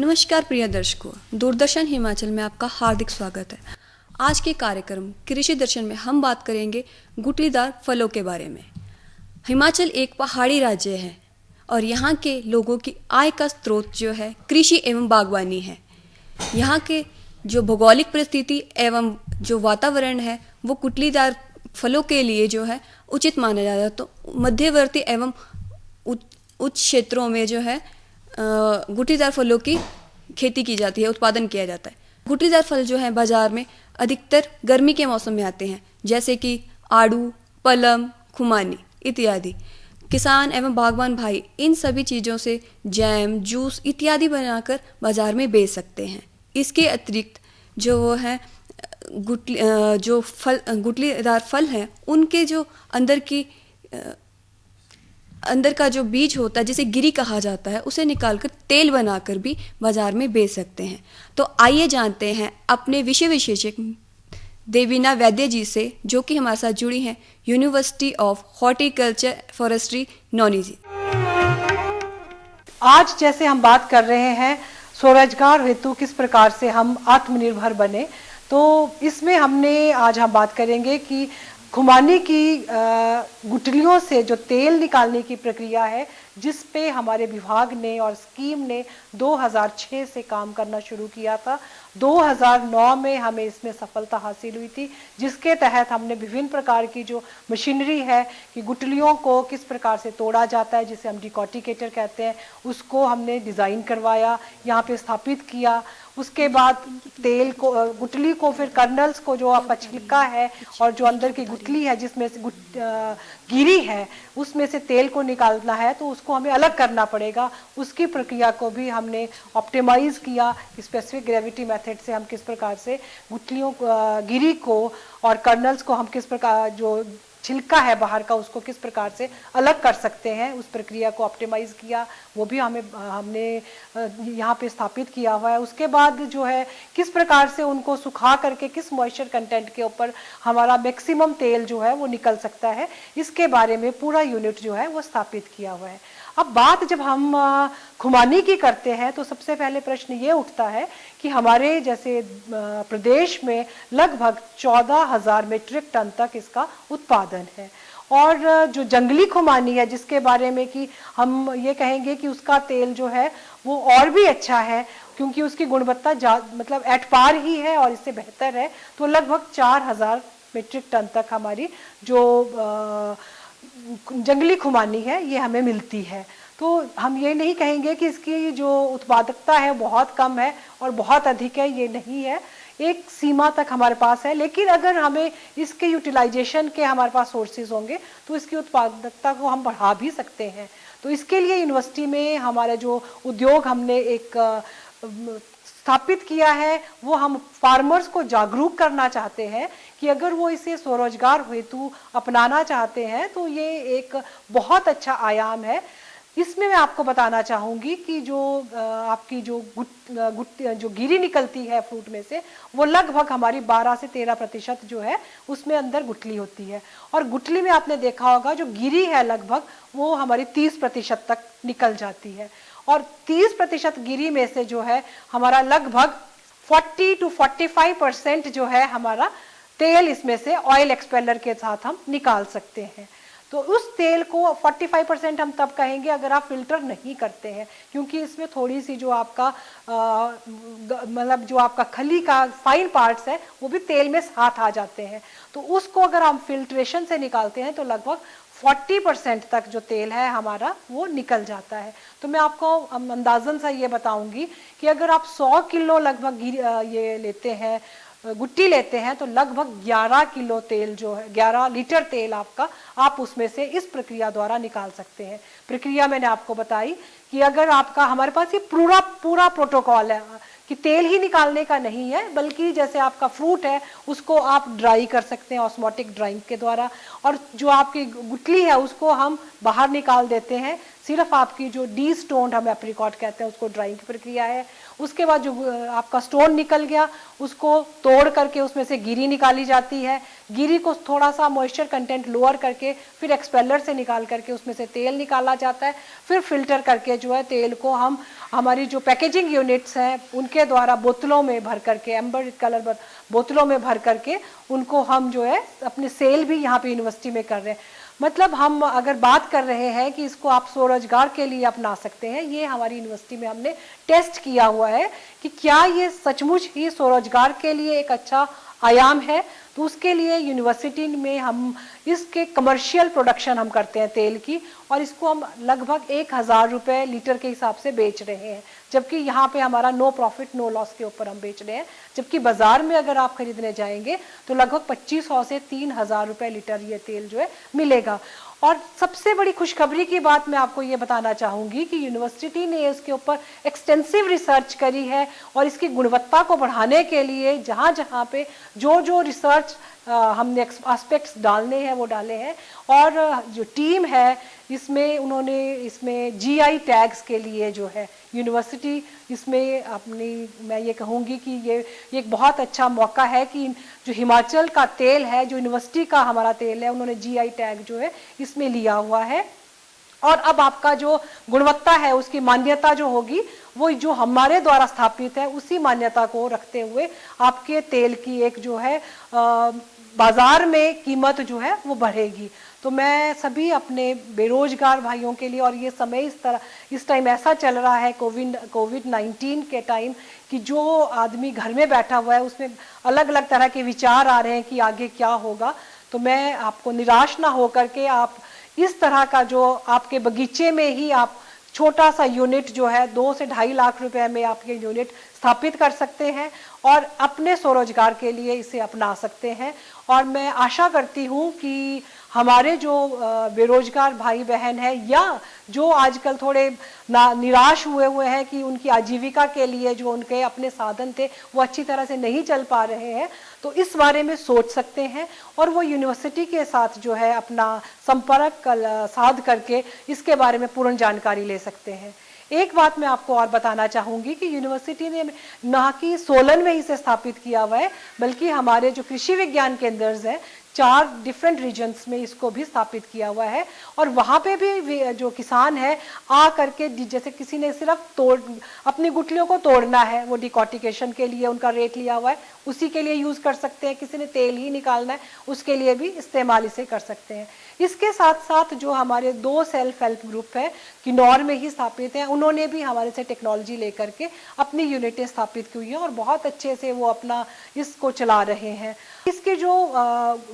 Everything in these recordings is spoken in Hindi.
नमस्कार प्रिय दर्शकों, दूरदर्शन हिमाचल में आपका हार्दिक स्वागत है। आज के कार्यक्रम कृषि दर्शन में हम बात करेंगे गुठलीदार फलों के बारे में। हिमाचल एक पहाड़ी राज्य है और यहाँ के लोगों की आय का स्रोत जो है कृषि एवं बागवानी है। यहाँ के जो भौगोलिक परिस्थिति एवं जो वातावरण है वो गुठलीदार फलों के लिए जो है उचित माना जाता है। तो मध्यवर्ती एवं उच्च क्षेत्रों में जो है गुठलीदार फलों की खेती की जाती है, उत्पादन किया जाता है। गुठलीदार फल जो है बाजार में अधिकतर गर्मी के मौसम में आते हैं, जैसे कि आड़ू, पलम, खुमानी इत्यादि। किसान एवं बागवान भाई इन सभी चीज़ों से जैम, जूस इत्यादि बनाकर बाजार में बेच सकते हैं। इसके अतिरिक्त जो वो है गुठलीदार फल हैं, उनके जो अंदर का जो बीज होता है जिसे गिरी कहा जाता है, उसे निकालकर तेल बनाकर भी बाजार में बेच सकते हैं। तो आइए जानते हैं अपने विषय विशेषज्ञ देवीना वैद्य जी से, जो कि हमारे साथ जुड़ी हैं यूनिवर्सिटी ऑफ हॉर्टिकल्चर फॉरेस्ट्री नौनी जी। आज जैसे हम बात कर रहे हैं स्वरोजगार हेतु किस प्रकार से हम आत्मनिर्भर बने, तो इसमें आज हम बात करेंगे कि खुमानी की गुठलियों से जो तेल निकालने की प्रक्रिया है, जिस पे हमारे विभाग ने और स्कीम ने 2006 से काम करना शुरू किया था। 2009 में हमें इसमें सफलता हासिल हुई थी, जिसके तहत हमने विभिन्न प्रकार की जो मशीनरी है कि गुठलियों को किस प्रकार से तोड़ा जाता है, जिसे हम डिकॉर्टिकेटर कहते हैं, उसको हमने डिज़ाइन करवाया, यहाँ पे स्थापित किया। उसके बाद तेल को, गुठली को, फिर कर्नल्स को, जो आपका छिलका है और जो अंदर की गुठली है जिसमें से गिरी है, उसमें से तेल को निकालना है, तो उसको हमें अलग करना पड़ेगा। उसकी प्रक्रिया को भी हमने ऑप्टिमाइज किया। स्पेसिफिक ग्रेविटी मेथड से हम किस प्रकार से गुठलियों गिरी को और कर्नल्स को हम किस प्रकार, जो छिलका है बाहर का, उसको किस प्रकार से अलग कर सकते हैं, उस प्रक्रिया को ऑप्टिमाइज किया। वो भी हमने यहाँ पे स्थापित किया हुआ है। उसके बाद जो है किस प्रकार से उनको सुखा करके किस मॉइस्चर कंटेंट के ऊपर हमारा मैक्सिमम तेल जो है वो निकल सकता है, इसके बारे में पूरा यूनिट जो है वो स्थापित किया हुआ है। अब बात जब हम खुमानी की करते हैं तो सबसे पहले प्रश्न ये उठता है कि हमारे जैसे प्रदेश में लगभग 14,000 मीट्रिक टन तक इसका उत्पादन है। और जो जंगली खुमानी है, जिसके बारे में कि हम ये कहेंगे कि उसका तेल जो है वो और भी अच्छा है, क्योंकि उसकी गुणवत्ता मतलब एट पार ही है और इससे बेहतर है, तो लगभग 4,000 मीट्रिक टन तक हमारी जो जंगली खुमानी है ये हमें मिलती है। तो हम ये नहीं कहेंगे कि इसकी जो उत्पादकता है बहुत कम है और बहुत अधिक है, ये नहीं है। एक सीमा तक हमारे पास है, लेकिन अगर हमें इसके यूटिलाइजेशन के हमारे पास सोर्सेज होंगे तो इसकी उत्पादकता को हम बढ़ा भी सकते हैं। तो इसके लिए यूनिवर्सिटी में हमारा जो उद्योग हमने एक स्थापित किया है, वो हम फार्मर्स को जागरूक करना चाहते हैं कि अगर वो इसे स्वरोजगार हेतु अपनाना चाहते हैं तो ये एक बहुत अच्छा आयाम है। इसमें मैं आपको बताना चाहूँगी कि जो आपकी जो गिरी निकलती है फ्रूट में से, वो लगभग हमारी 12 से 13% जो है उसमें अंदर गुठली होती है। और गुठली में आपने देखा होगा जो गिरी है लगभग वो हमारी 30% तक निकल जाती है। और 30% गिरी में से जो है हमारा लगभग 40 to 45% जो है हमारा तेल इसमें से ऑयल एक्सपेलर के साथ हम निकाल सकते हैं। तो उस तेल को 45% हम तब कहेंगे अगर आप फिल्टर नहीं करते हैं, क्योंकि इसमें थोड़ी सी जो आपका मतलब जो आपका खली का फाइन पार्ट्स है वो भी तेल में साथ आ जाते हैं। तो उसको अगर हम फिल्ट्रेशन से निकालते हैं तो लगभग 40% तक जो तेल है हमारा वो निकल जाता है। तो मैं आपको अंदाजन सा ये बताऊंगी कि अगर आप 100 किलो लगभग ये लेते हैं, गुट्टी लेते हैं, तो लगभग 11 किलो तेल जो है, 11 लीटर तेल आपका आप उसमें से इस प्रक्रिया द्वारा निकाल सकते हैं। प्रक्रिया मैंने आपको बताई कि अगर आपका, हमारे पास ये पूरा प्रोटोकॉल है कि तेल ही निकालने का नहीं है, बल्कि जैसे आपका फ्रूट है उसको आप ड्राई कर सकते हैं ऑस्मोटिक ड्राइंग के द्वारा, और जो आपकी गुठली है उसको हम बाहर निकाल देते हैं सिर्फ आपकी जो डी स्टोन हम एप्रिकॉट कहते हैं उसको ड्राइंग की प्रक्रिया है। उसके बाद जो आपका स्टोन निकल गया उसको तोड़ करके उसमें से गिरी निकाली जाती है। गिरी को थोड़ा सा मॉइस्चर कंटेंट लोअर करके फिर एक्सपेलर से निकाल करके उसमें से तेल निकाला जाता है। फिर फिल्टर करके जो है तेल को हम हमारी जो पैकेजिंग यूनिट्स हैं उनके द्वारा बोतलों में भर करके एम्बर कलर बोतलों में भर करके उनको हम जो है अपने सेल भी यहाँ पे यूनिवर्सिटी में कर रहे हैं। मतलब हम अगर बात कर रहे हैं कि इसको आप स्वरोजगार के लिए अपना सकते हैं, ये हमारी यूनिवर्सिटी में हमने टेस्ट किया हुआ है कि क्या ये सचमुच ही स्वरोजगार के लिए एक अच्छा आयाम है। तो उसके लिए यूनिवर्सिटी में हम इसके कमर्शियल प्रोडक्शन हम करते हैं तेल की, और इसको हम लगभग 1000 रुपये लीटर के हिसाब से बेच रहे हैं, जबकि यहाँ पे हमारा नो प्रॉफिट नो लॉस के ऊपर हम बेच रहे हैं। जबकि बाजार में अगर आप खरीदने जाएंगे तो लगभग 2500 से 3000 रुपये लीटर ये तेल जो है मिलेगा। और सबसे बड़ी खुशखबरी की बात मैं आपको ये बताना चाहूँगी कि यूनिवर्सिटी ने इसके ऊपर एक्सटेंसिव रिसर्च करी है, और इसकी गुणवत्ता को बढ़ाने के लिए जहाँ जहाँ पे जो जो रिसर्च हमने एस्पेक्ट्स डालने हैं वो डाले हैं। और जो टीम है इसमें उन्होंने इसमें जीआई टैग्स के लिए जो है यूनिवर्सिटी इसमें अपनी, मैं ये कहूँगी कि ये एक बहुत अच्छा मौका है कि जो हिमाचल का तेल है, जो यूनिवर्सिटी का हमारा तेल है, उन्होंने जीआई टैग जो है इसमें लिया हुआ है। और अब आपका जो गुणवत्ता है उसकी मान्यता जो होगी वो जो हमारे द्वारा स्थापित है उसी मान्यता को रखते हुए आपके तेल की एक जो है बाजार में कीमत जो है वो बढ़ेगी। तो मैं सभी अपने बेरोजगार भाइयों के लिए, और ये समय इस टाइम ऐसा चल रहा है कोविड-19 के टाइम कि जो आदमी घर में बैठा हुआ है उसमें अलग अलग तरह के विचार आ रहे हैं कि आगे क्या होगा। तो मैं आपको निराश ना होकर के आप इस तरह का जो आपके बगीचे में ही आप छोटा सा यूनिट जो है 2 से 2.5 लाख रुपए में आप ये यूनिट स्थापित कर सकते हैं और अपने स्वरोजगार के लिए इसे अपना सकते हैं। और मैं आशा करती हूँ कि हमारे जो बेरोजगार भाई बहन हैं या जो आजकल थोड़े निराश हुए हैं कि उनकी आजीविका के लिए जो उनके अपने साधन थे वो अच्छी तरह से नहीं चल पा रहे हैं, तो इस बारे में सोच सकते हैं और वो यूनिवर्सिटी के साथ जो है अपना संपर्क साध करके इसके बारे में पूर्ण जानकारी ले सकते हैं। एक बात मैं आपको और बताना चाहूँगी कि यूनिवर्सिटी ने ना कि सोलन में ही इसे स्थापित किया हुआ है, बल्कि हमारे जो कृषि विज्ञान केंद्र्स हैं 4 डिफरेंट रीजन्स में इसको भी स्थापित किया हुआ है। और वहाँ पे भी जो किसान है आ करके, जैसे किसी ने सिर्फ अपनी गुठलियों को तोड़ना है, वो डिकॉर्टिकेशन के लिए उनका रेट लिया हुआ है, उसी के लिए यूज़ कर सकते हैं। किसी ने तेल ही निकालना है उसके लिए भी इस्तेमाल इसे कर सकते हैं। इसके साथ साथ जो हमारे 2 सेल्फ हेल्प ग्रुप है किन्नौर में ही स्थापित हैं, उन्होंने भी हमारे से टेक्नोलॉजी लेकर के अपनी यूनिटें स्थापित की हुई हैं और बहुत अच्छे से वो अपना इसको चला रहे हैं। इसकी जो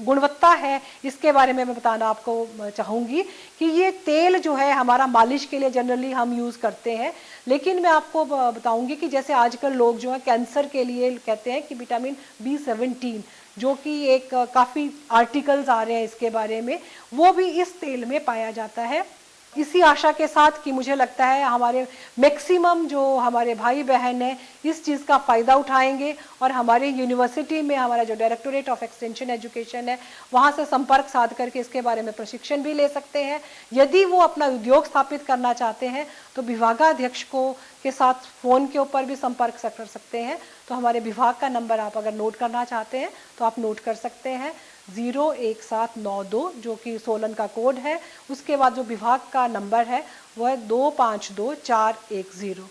गुणवत्ता है इसके बारे में मैं बताना आपको चाहूँगी कि ये तेल जो है हमारा मालिश के लिए जनरली हम यूज़ करते हैं, लेकिन मैं आपको बताऊँगी कि जैसे आजकल लोग जो है कैंसर के लिए कहते हैं कि विटामिन B17, जो कि एक काफ़ी आर्टिकल्स आ रहे हैं इसके बारे में, वो भी इस तेल में पाया जाता है। इसी आशा के साथ कि मुझे लगता है हमारे मैक्सिमम जो हमारे भाई बहन हैं इस चीज़ का फ़ायदा उठाएंगे और हमारे यूनिवर्सिटी में हमारा जो डायरेक्टोरेट ऑफ एक्सटेंशन एजुकेशन है वहाँ से संपर्क साध करके इसके बारे में प्रशिक्षण भी ले सकते हैं। यदि वो अपना उद्योग स्थापित करना चाहते हैं तो विभागाध्यक्ष को के साथ फ़ोन के ऊपर भी संपर्क कर सकते हैं। तो हमारे विभाग का नंबर आप अगर नोट करना चाहते हैं तो आप नोट कर सकते हैं 01792, जो कि सोलन का कोड है। उसके बाद जो विभाग का नंबर है वह है 252410।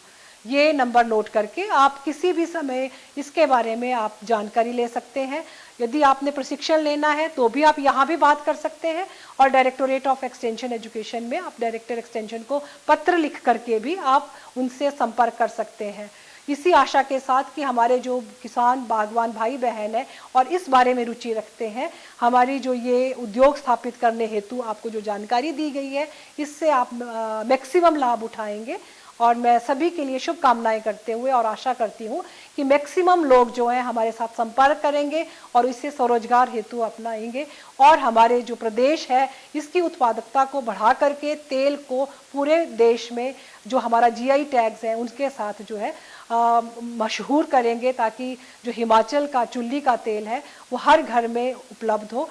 ये नंबर नोट करके आप किसी भी समय इसके बारे में आप जानकारी ले सकते हैं। यदि आपने प्रशिक्षण लेना है तो भी आप यहाँ भी बात कर सकते हैं और डायरेक्टोरेट ऑफ एक्सटेंशन एजुकेशन में आप डायरेक्टर एक्सटेंशन को पत्र लिख करके भी आप उनसे संपर्क कर सकते हैं। इसी आशा के साथ कि हमारे जो किसान बागवान भाई बहन हैं और इस बारे में रुचि रखते हैं, हमारी जो ये उद्योग स्थापित करने हेतु आपको जो जानकारी दी गई है इससे आप मैक्सिमम लाभ उठाएंगे। और मैं सभी के लिए शुभकामनाएं करते हुए और आशा करती हूँ कि मैक्सिमम लोग जो हैं हमारे साथ संपर्क करेंगे और इसे स्वरोजगार हेतु अपनाएंगे और हमारे जो प्रदेश है इसकी उत्पादकता को बढ़ा करके तेल को पूरे देश में जो हमारा जीआई टैग्स हैं उनके साथ जो है मशहूर करेंगे, ताकि जो हिमाचल का चुल्ली का तेल है वो हर घर में उपलब्ध हो।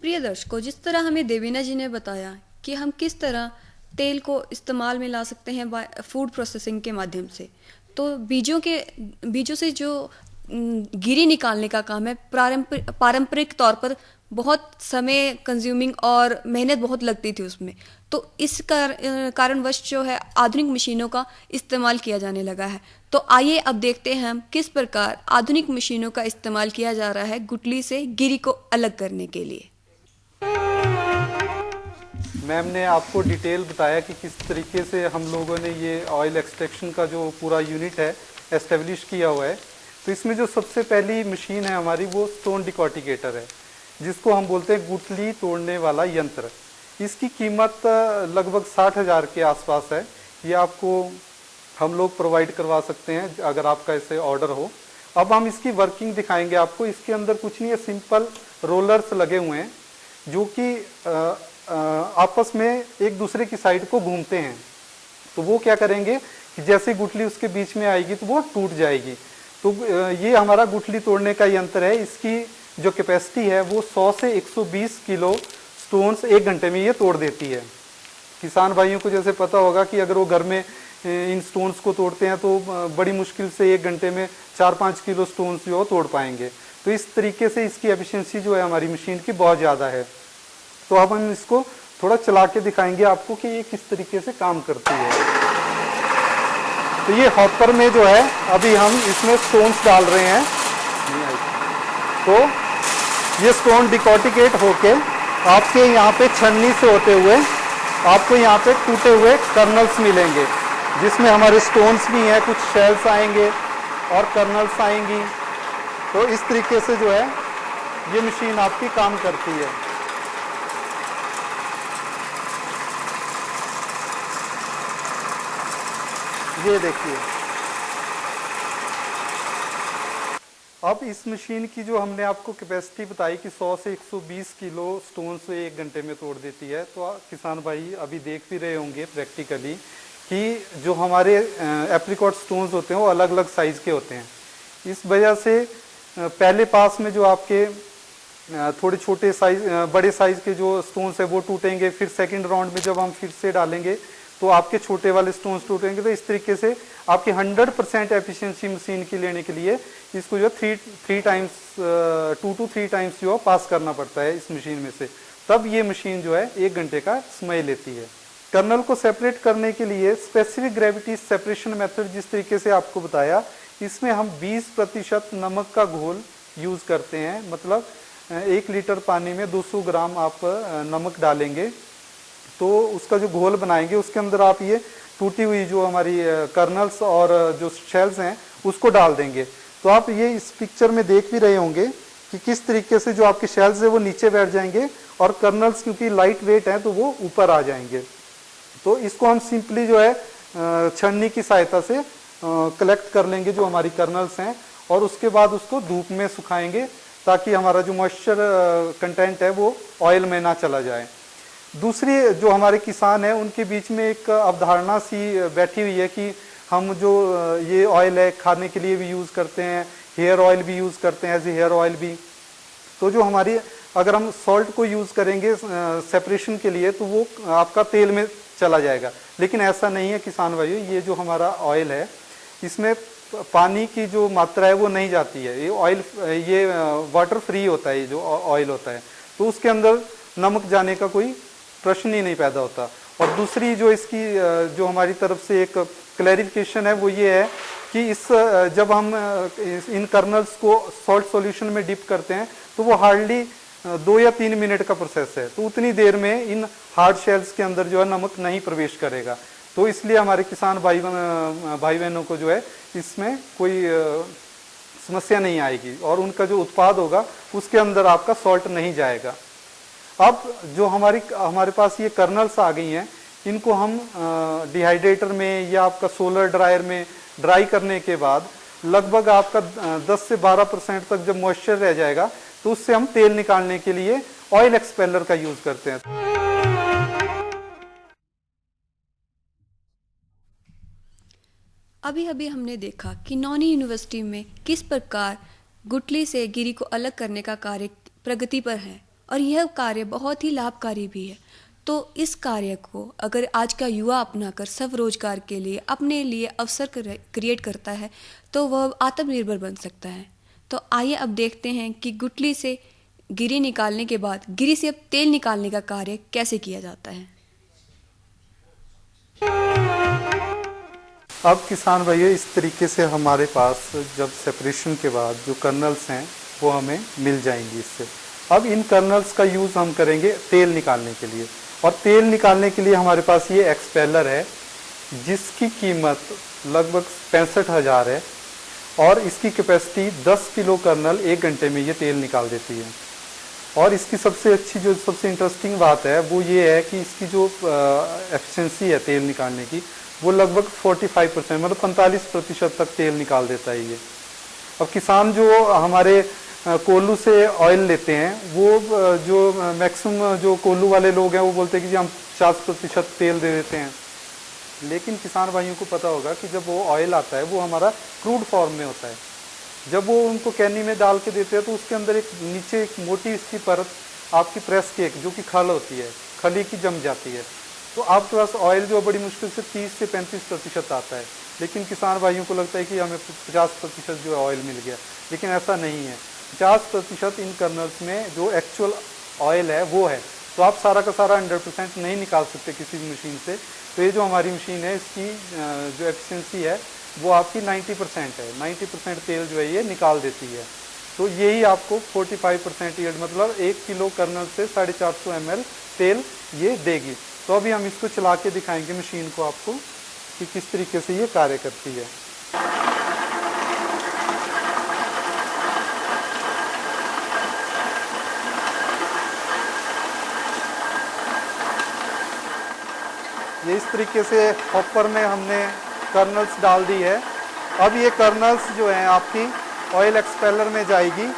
प्रिय दर्शकों, जिस तरह हमें देवीना जी ने बताया कि हम किस तरह तेल को इस्तेमाल में ला सकते हैं फूड प्रोसेसिंग के माध्यम से। तो बीजों से जो गिरी निकालने का काम है, पारंपरिक तौर पर बहुत समय कंज्यूमिंग और मेहनत बहुत लगती थी उसमें। तो इस कारणवश जो है आधुनिक मशीनों का इस्तेमाल किया जाने लगा है। तो आइए अब देखते हैं हम किस प्रकार आधुनिक मशीनों का इस्तेमाल किया जा रहा है गुठली से गिरी को अलग करने के लिए। मैम ने आपको डिटेल बताया कि किस तरीके से हम लोगों ने ये ऑयल एक्सट्रैक्शन का जो पूरा यूनिट है एस्टेब्लिश किया हुआ है। तो इसमें जो सबसे पहली मशीन है हमारी वो स्टोन डिकॉर्टिकेटर है, जिसको हम बोलते हैं गुठली तोड़ने वाला यंत्र। इसकी कीमत लगभग 60,000 के आसपास है। ये आपको हम लोग प्रोवाइड करवा सकते हैं अगर आपका ऐसे ऑर्डर हो। अब हम इसकी वर्किंग दिखाएंगे आपको। इसके अंदर कुछ नहीं है, सिंपल रोलर्स लगे हुए हैं जो कि आपस में एक दूसरे की साइड को घूमते हैं। तो वो क्या करेंगे कि जैसे गुठली उसके बीच में आएगी तो वो टूट जाएगी। तो ये हमारा गुठली तोड़ने का यंत्र है। इसकी जो कैपेसिटी है वो 100 से 120 किलो स्टोन्स 1 घंटे में ये तोड़ देती है। किसान भाइयों को जैसे पता होगा कि अगर वो घर में इन स्टोन्स को तोड़ते हैं तो बड़ी मुश्किल से 1 घंटे में 4-5 किलो स्टोन्स जो तोड़ पाएंगे। तो इस तरीके से इसकी एफिशिएंसी जो है हमारी मशीन की बहुत ज़्यादा है। तो अब हम इसको थोड़ा चला के दिखाएंगे आपको कि ये किस तरीके से काम करती है। तो ये हॉपर में जो है अभी हम इसमें स्टोन्स डाल रहे हैं। तो ये स्टोन डिकॉर्टिकेट होके आपके यहाँ पे छन्नी से होते हुए आपको यहाँ पे टूटे हुए कर्नल्स मिलेंगे, जिसमें हमारे स्टोन्स भी हैं, कुछ शेल्स आएंगे और कर्नल्स आएंगी। तो इस तरीके से जो है ये मशीन आपकी काम करती है। ये देखिए, अब इस मशीन की जो हमने आपको कैपेसिटी बताई कि 100 से 120 किलो स्टोन से 1 घंटे में तोड़ देती है। तो किसान भाई अभी देख भी रहे होंगे प्रैक्टिकली कि जो हमारे एप्रिकॉट स्टोन्स होते हैं वो अलग अलग साइज़ के होते हैं। इस वजह से पहले पास में जो आपके थोड़े छोटे साइज बड़े साइज़ के जो स्टोन्स है वो टूटेंगे। फिर सेकंड राउंड में जब हम फिर से डालेंगे तो आपके छोटे वाले स्टोन्स टूटेंगे। तो इस तरीके से आपकी 100% एफिशिएंसी मशीन की लेने के लिए इसको जो 2 to 3 टाइम्स जो पास करना पड़ता है इस मशीन में से, तब ये मशीन जो है 1 घंटे का समय लेती है। कर्नल को सेपरेट करने के लिए स्पेसिफिक ग्रेविटी सेपरेशन मेथड जिस तरीके से आपको बताया, इसमें हम 20% नमक का घोल यूज़ करते हैं। मतलब 1 लीटर पानी में 200 ग्राम आप नमक डालेंगे तो उसका जो घोल बनाएंगे उसके अंदर आप ये टूटी हुई जो हमारी कर्नल्स और जो शेल्स हैं उसको डाल देंगे। तो आप ये इस पिक्चर में देख भी रहे होंगे कि किस तरीके से जो आपके शेल्स है वो नीचे बैठ जाएंगे और कर्नल्स क्योंकि लाइट वेट हैं तो वो ऊपर आ जाएंगे। तो इसको हम सिंपली जो है छन्नी की सहायता से कलेक्ट कर लेंगे जो हमारी कर्नल्स हैं और उसके बाद उसको धूप में सुखाएंगे ताकि हमारा जो मॉइस्चर कंटेंट है वो ऑयल में ना चला जाए। दूसरी जो हमारे किसान हैं उनके बीच में एक अवधारणा सी बैठी हुई है कि हम जो ये ऑयल है खाने के लिए भी यूज़ करते हैं, हेयर ऑयल भी यूज़ करते हैं, एज ए हेयर ऑयल भी। तो जो हमारी अगर हम सॉल्ट को यूज़ करेंगे सेपरेशन के लिए तो वो आपका तेल में चला जाएगा, लेकिन ऐसा नहीं है किसान भाइयों। ये जो हमारा ऑयल है इसमें पानी की जो मात्रा है वो नहीं जाती है। ये ऑयल ये वाटर फ्री होता है, ये जो ऑयल होता है, तो उसके अंदर नमक जाने का कोई प्रश्न ही नहीं पैदा होता। और दूसरी जो इसकी जो हमारी तरफ से एक क्लैरिफिकेशन है वो ये है कि इस जब हम इन कर्नल्स को सॉल्ट सॉल्यूशन में डिप करते हैं तो वो हार्डली 2 या 3 मिनट का प्रोसेस है। तो उतनी देर में इन हार्ड शेल्स के अंदर जो है नमक नहीं प्रवेश करेगा। तो इसलिए हमारे किसान भाई बहनों को जो है इसमें कोई समस्या नहीं आएगी और उनका जो उत्पाद होगा उसके अंदर आपका सॉल्ट नहीं जाएगा। अब जो हमारे पास ये कर्नल्स आ गई हैं, इनको हम डिहाइड्रेटर में या आपका सोलर ड्रायर में ड्राई करने के बाद लगभग आपका 10 से 12% तक जब मॉइस्चर रह जाएगा तो उससे हम तेल निकालने के लिए ऑयल एक्सपेलर का यूज करते हैं। अभी अभी हमने देखा कि नौनी यूनिवर्सिटी में किस प्रकार गुठली से गिरी को अलग करने का कार्य प्रगति पर है और यह कार्य बहुत ही लाभकारी भी है। तो इस कार्य को अगर आज का युवा अपनाकर स्वरोजगार के लिए अपने लिए अवसर क्रिएट करता है तो वह आत्मनिर्भर बन सकता है। तो आइए अब देखते हैं कि गुठली से गिरी निकालने के बाद गिरी से अब तेल निकालने का कार्य कैसे किया जाता है। अब किसान भाइयों, इस तरीके से हमारे पास जब सेपरेशन के बाद जो कर्नल्स हैं वो हमें मिल जाएंगी इससे। अब इन कर्नल्स का यूज़ हम करेंगे तेल निकालने के लिए, और तेल निकालने के लिए हमारे पास ये एक्सपेलर है जिसकी कीमत लगभग 65,000 है, और इसकी कैपेसिटी 10 किलो कर्नल 1 घंटे में ये तेल निकाल देती है। और इसकी सबसे अच्छी जो सबसे इंटरेस्टिंग बात है वो ये है कि इसकी जो एफिशिएंसी है तेल निकालने की वो लगभग 45%, मतलब 45% तक तेल निकाल देता है ये। अब किसान जो हमारे कोल्लू से ऑयल लेते हैं वो जो मैक्सिमम जो कोल्लू वाले लोग हैं वो बोलते हैं कि जी हम 50% तेल दे देते हैं, लेकिन किसान भाइयों को पता होगा कि जब वो ऑयल आता है वो हमारा क्रूड फॉर्म में होता है। जब वो उनको कैनी में डाल के देते हैं तो उसके अंदर एक नीचे एक मोटी इसकी परत आपकी प्रेस केक जो कि खल होती है, खली की जम जाती है, तो आपके पास ऑयल जो बड़ी मुश्किल से 30 से 35% आता है। लेकिन किसान भाइयों को लगता है कि हमें 50% जो है ऑयल मिल गया, लेकिन ऐसा नहीं है। 50% इन कर्नल्स में जो एक्चुअल ऑयल है वो है। तो आप सारा का सारा 100% नहीं निकाल सकते किसी भी मशीन से। तो ये जो हमारी मशीन है इसकी जो एफिशिएंसी है वो आपकी 90% है। 90% तेल जो है ये निकाल देती है। तो यही आपको 45% यील्ड, मतलब 1 किलो कर्नल से 450 ml तेल ये देगी। तो अभी हम इसको चला के दिखाएंगे मशीन को आपको कि किस तरीके से ये कार्य करती है। ये इस तरीके से हॉपर में हमने कर्नल्स डाल दी है। अब ये कर्नल्स जो है आपकी ऑयल एक्सपेलर में जाएगी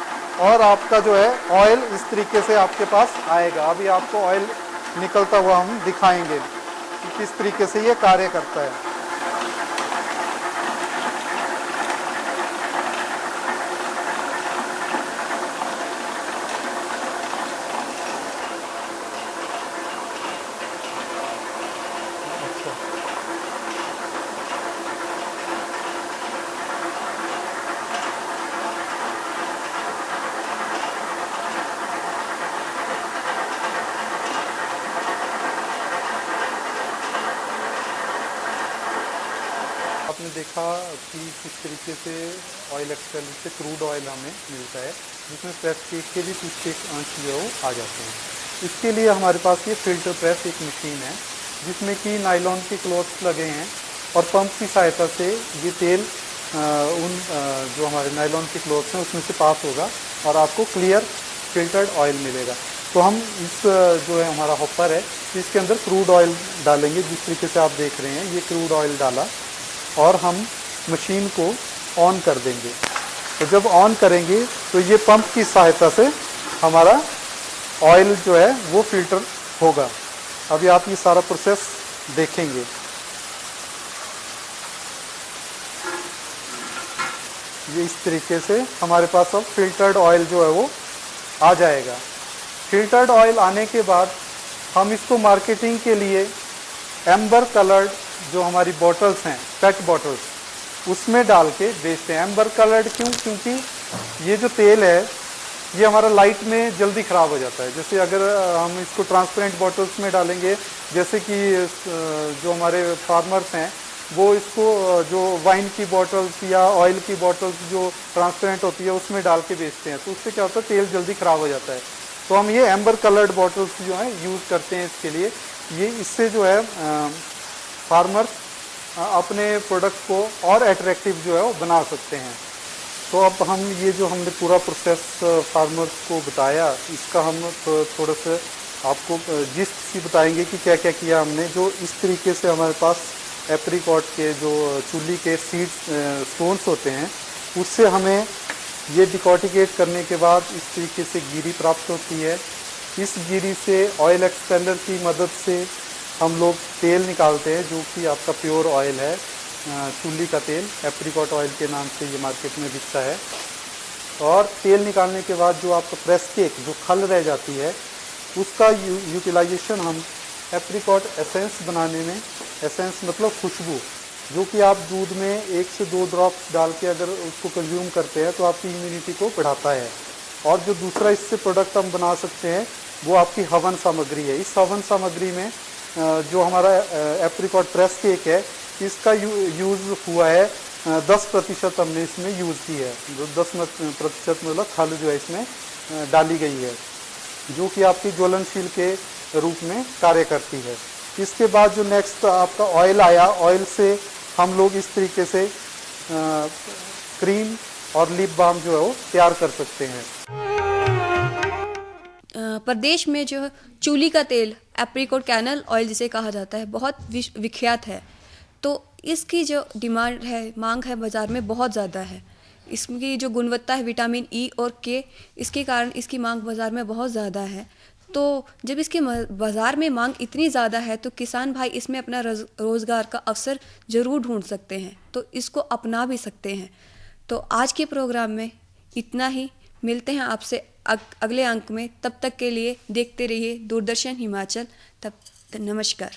और आपका जो है ऑयल इस तरीके से आपके पास आएगा। अभी आपको ऑयल निकलता हुआ हम दिखाएंगे कि किस तरीके से ये कार्य करता है। आपने देखा कि किस तरीके से ऑयल एक्सपेलर से क्रूड ऑयल हमें मिलता है, जिसमें प्रेस केक के भी कुछ एक अंश जो है वो आ जाते हैं। इसके लिए हमारे पास ये फिल्टर प्रेस एक मशीन है जिसमें कि नायलॉन के क्लॉथ्स लगे हैं और पंप की सहायता से ये तेल जो हमारे नायलॉन के क्लॉथ्स हैं उसमें से पास होगा और आपको क्लियर फिल्टर्ड ऑयल मिलेगा। तो हम इस जो है हमारा हॉपर है इसके अंदर क्रूड ऑयल डालेंगे। जिस तरीके से आप देख रहे हैं ये क्रूड ऑयल डाला और हम मशीन को ऑन कर देंगे। तो जब ऑन करेंगे तो ये पंप की सहायता से हमारा ऑयल जो है वो फिल्टर होगा। अभी आप ये सारा प्रोसेस देखेंगे। ये इस तरीके से हमारे पास अब फिल्टर्ड ऑयल जो है वो आ जाएगा। फिल्टर्ड ऑयल आने के बाद हम इसको मार्केटिंग के लिए एम्बर कलर्ड जो हमारी बॉटल्स हैं, पेट बॉटल्स, उसमें डाल के बेचते हैं। एम्बर कलर्ड क्यों? क्योंकि ये जो तेल है ये हमारा लाइट में जल्दी ख़राब हो जाता है। जैसे अगर हम इसको ट्रांसपेरेंट बॉटल्स में डालेंगे, जैसे कि जो हमारे फार्मर्स हैं वो इसको जो वाइन की बॉटल्स या ऑयल की बॉटल्स जो ट्रांसपेरेंट होती है उसमें डाल के बेचते हैं, तो उससे क्या होता है तेल जल्दी ख़राब हो जाता है। तो हम ये एम्बर कलर्ड बॉटल्स जो हैं यूज़ करते हैं इसके लिए। ये इससे जो है फार्मर्स अपने प्रोडक्ट को और एट्रैक्टिव जो है वो बना सकते हैं। तो अब हम ये जो हमने पूरा प्रोसेस फार्मर्स को बताया, इसका हम थोड़ा सा आपको जिस्ट सी बताएंगे कि क्या क्या किया हमने। जो इस तरीके से हमारे पास एप्रिकॉट के जो चूली के सीड्स स्टोन्स होते हैं उससे हमें ये डिकॉटिकेट करने के बाद इस तरीके से गिरी प्राप्त होती है। इस गिरी से ऑयल एक्सपेलर की मदद से हम लोग तेल निकालते हैं जो कि आपका प्योर ऑयल है, चूली का तेल, एप्रिकॉट ऑयल के नाम से ये मार्केट में बिकता है। और तेल निकालने के बाद जो आपका प्रेस केक जो खल रह जाती है उसका यूटिलाइजेशन हम एप्रिकॉट एसेंस बनाने में, एसेंस मतलब खुशबू, जो कि आप दूध में 1 से 2 ड्रॉप्स डाल के अगर उसको कंज्यूम करते हैं तो आपकी इम्यूनिटी को बढ़ाता है। और जो दूसरा इससे प्रोडक्ट हम बना सकते हैं वो आपकी हवन सामग्री है। इस हवन सामग्री में जो हमारा एप्रिकॉट प्रेस केक है, इसका यूज़ हुआ है 10% हमने इसमें यूज़ की है। जो 10% मतलब खल जो है इसमें डाली गई है, जो कि आपकी ज्वलनशील के रूप में कार्य करती है। इसके बाद जो नेक्स्ट आपका ऑयल आया, ऑयल से हम लोग इस तरीके से क्रीम और लिप बाम जो है वो तैयार कर सकते हैं। प्रदेश में जो चूली का तेल एप्रिकॉट कैनल ऑयल जिसे कहा जाता है बहुत विख्यात है। तो इसकी जो डिमांड है, मांग है बाज़ार में बहुत ज़्यादा है। इसकी जो गुणवत्ता है विटामिन ई और के, इसके कारण इसकी मांग बाज़ार में बहुत ज़्यादा है। तो जब इसके बाज़ार में मांग इतनी ज़्यादा है तो किसान भाई इसमें अपना रोज़गार का अवसर ज़रूर ढूंढ सकते हैं, तो इसको अपना भी सकते हैं। तो आज के प्रोग्राम में इतना ही। मिलते हैं आपसे अगले अंक में। तब तक के लिए देखते रहिए दूरदर्शन हिमाचल। तब नमस्कार।